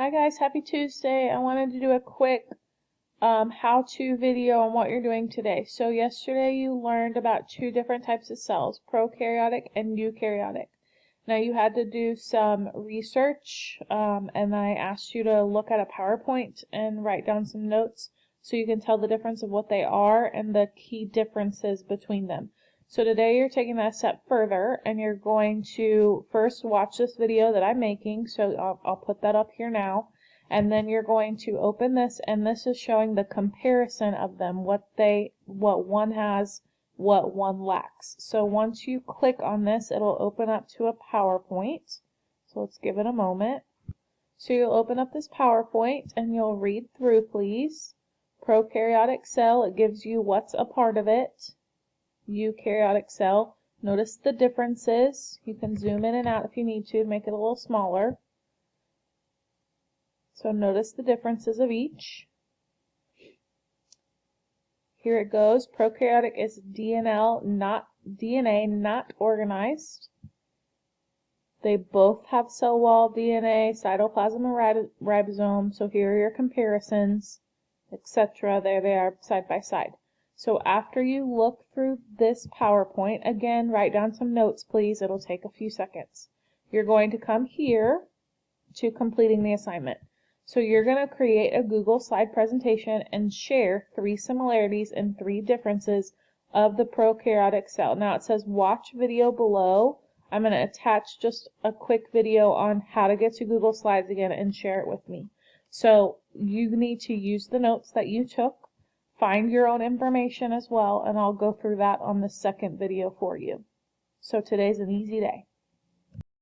Hi guys, happy Tuesday. I wanted to do a quick how-to video on what you're doing today. So yesterday you learned about two different types of cells, prokaryotic and eukaryotic. Now you had to do some research and I asked you to look at a PowerPoint and write down some notes so you can tell the difference of what they are and the key differences between them. So today you're taking that a step further and you're going to first watch this video that I'm making, so I'll put that up here now, and then you're going to open this, and this is showing the comparison of them, what one has, what one lacks. So once you click on this, it'll open up to a PowerPoint. So let's give it a moment. So you'll open up this PowerPoint and you'll read through, please. Prokaryotic cell, it gives you what's a part of it. Eukaryotic cell, notice the differences. You can zoom in and out if you need to make it a little smaller. So notice the differences of each. Here it goes. Prokaryotic is DNA not organized. They both have cell wall DNA, cytoplasm, and ribosome. So here are your comparisons, etc. There they are side by side. So after you look through this PowerPoint, again, write down some notes, please. It'll take a few seconds. You're going to come here to completing the assignment. So you're going to create a Google slide presentation and share 3 similarities and 3 differences of the prokaryotic cell. Now it says watch video below. I'm going to attach just a quick video on how to get to Google Slides again and share it with me. So you need to use the notes that you took, find your own information as well, and I'll go through that on the second video for you. So today's an easy day.